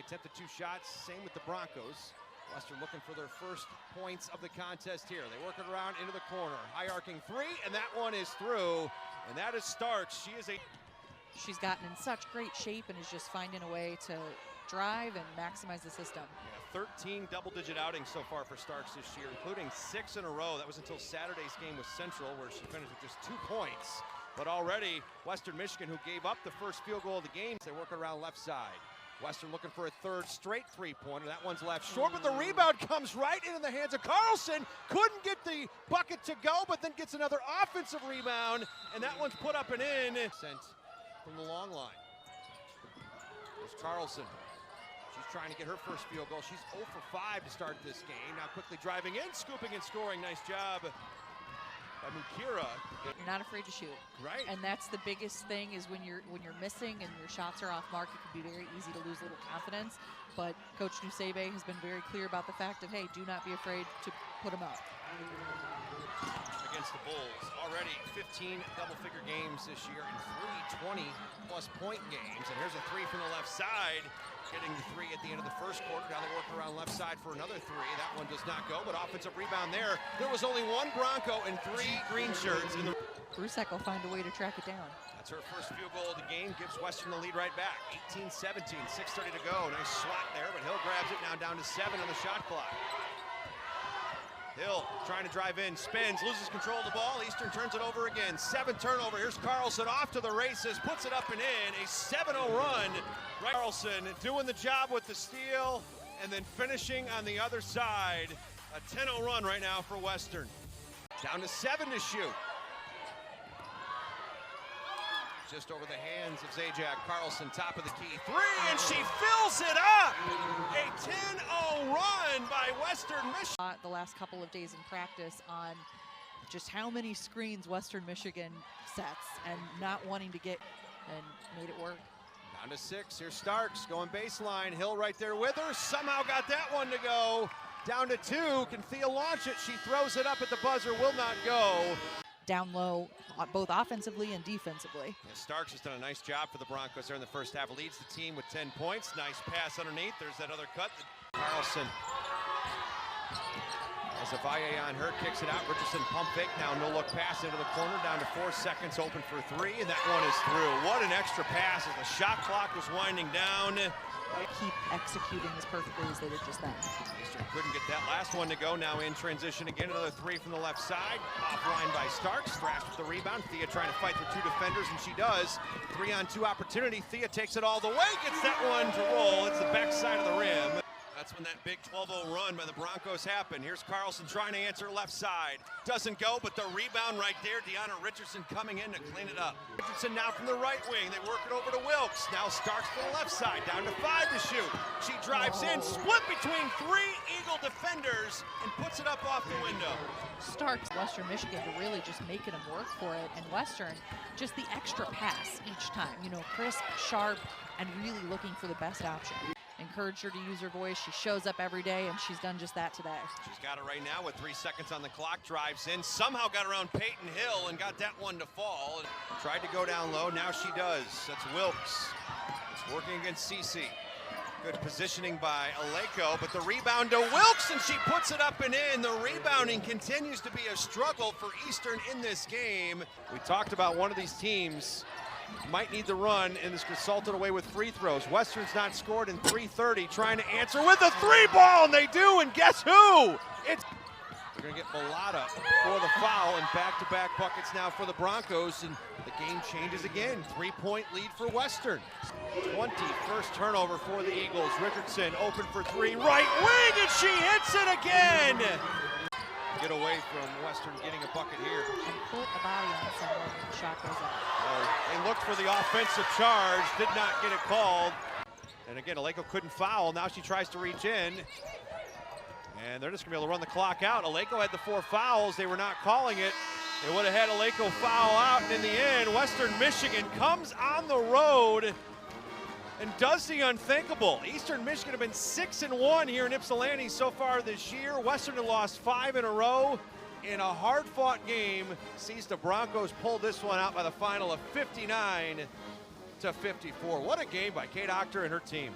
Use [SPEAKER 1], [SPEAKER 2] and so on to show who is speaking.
[SPEAKER 1] attempted 2 shots, same with the Broncos. Western looking for their first points of the contest here. They work it around into the corner. High arcing 3, and that one is through. And that is Starks.
[SPEAKER 2] She's gotten in such great shape and is just finding a way to drive and maximize the system.
[SPEAKER 1] Yeah, 13 double-digit outings so far for Starks this year, including 6 in a row. That was until Saturday's game with Central, where she finished with just 2 points. But already, Western Michigan, who gave up the first field goal of the game, they work it around left side. Western looking for a third straight 3-pointer. That one's left short, but the rebound comes right into the hands of Carlson. Couldn't get the bucket to go, but then gets another offensive rebound, and that one's put up and in. Sent from the long line. There's Carlson. She's trying to get her first field goal. She's 0 for 5 to start this game. Now quickly driving in, scooping and scoring. Nice job by Mukira.
[SPEAKER 2] You're not afraid to shoot.
[SPEAKER 1] Right.
[SPEAKER 2] And that's the biggest thing, is when you're missing and your shots are off mark, it can be very easy to lose a little confidence. But Coach Nusebe has been very clear about the fact of, hey, do not be afraid to put them up.
[SPEAKER 1] Against the Bulls, already 15 double-figure games this year and 3 20-plus point games. And here's a 3 from the left side, getting the 3 at the end of the first quarter. Now they work around left side for another 3. That one does not go, but offensive rebound there. There was only 1 Bronco and 3 green shirts.
[SPEAKER 2] Brusek will find a way to track it down.
[SPEAKER 1] That's her first field goal of the game, gives Western the lead right back. 18-17, 6:30 to go. Nice swat there, but Hill grabs it, now down to 7 on the shot clock. Hill trying to drive in, spins, loses control of the ball. Eastern turns it over again. 7 turnover. Here's Carlson off to the races, puts it up and in. A 7-0 run. Right. Carlson doing the job with the steal and then finishing on the other side. A 10-0 run right now for Western. Down to 7 to shoot. Just over the hands of Zajac. Carlson, top of the key. 3, and she fills it up! A 10-0 run by Western Michigan.
[SPEAKER 2] The last couple of days in practice on just how many screens Western Michigan sets and not wanting to get, and made it work.
[SPEAKER 1] Down to 6. Here's Starks going baseline. Hill right there with her. Somehow got that one to go. Down to 2. Can Thea launch it? She throws it up at the buzzer. Will not go.
[SPEAKER 2] Down low, both offensively and defensively.
[SPEAKER 1] Yeah, Starks has done a nice job for the Broncos there in the first half. Leads the team with 10 points. Nice pass underneath. There's that other cut. Carlson. As Avaye on her, kicks it out. Richardson pump fake. Now no look pass into the corner. Down to 4 seconds. Open for 3, and that one is through. What an extra pass as the shot clock was winding down.
[SPEAKER 2] Keep executing as perfectly as they did just then.
[SPEAKER 1] Eastern couldn't get that last one to go. Now in transition again. Another 3 from the left side. Offline by Starks. Thrashed with the rebound. Thea trying to fight through 2 defenders, and she does. 3-on-2 opportunity. Thea takes it all the way. Gets that one to roll. It's the back side of the rim. That's when that big 12-0 run by the Broncos happened. Here's Carlson trying to answer left side. Doesn't go, but the rebound right there. Deanna Richardson coming in to clean it up. Richardson now from the right wing. They work it over to Wilkes. Now Starks to the left side. Down to 5 to shoot. She drives in, split between 3 Eagle defenders, and puts it up off the window.
[SPEAKER 2] Starks Western Michigan to really just making them work for it, and Western just the extra pass each time. You know, crisp, sharp, and really looking for the best option. Encourage her to use her voice. She shows up every day, and she's done just that today.
[SPEAKER 1] She's got it right now with 3 seconds on the clock. Drives in, somehow got around Peyton Hill and got that one to fall. Tried to go down low, now she does. That's Wilkes. It's working against Cece. Good positioning by Aleko, but the rebound to Wilkes, and she puts it up and in. The rebounding continues to be a struggle for Eastern in this game. We talked about one of these teams might need the run, and is consulted away with free throws. Western's not scored in 3:30, trying to answer with a 3-ball, and they do, and guess who? They're going to get Bellotta for the foul, and back-to-back buckets now for the Broncos, and the game changes again. 3-point lead for Western. 21st turnover for the Eagles. Richardson open for 3, right wing, and she hits it again! Get away from Western getting a bucket here.
[SPEAKER 2] And put a body on someone when the shot goes up.
[SPEAKER 1] They looked for the offensive charge, did not get it called. And again, Aleko couldn't foul. Now she tries to reach in. And they're just going to be able to run the clock out. Aleko had the 4 fouls. They were not calling it. They would have had Aleko foul out. And in the end, Western Michigan comes on the road and does the unthinkable. Eastern Michigan have been 6-1 here in Ypsilanti so far this year. Western had lost 5 in a row. In a hard-fought game, sees the Broncos pull this one out by the final of 59-54. What a game by Kate Octor and her team.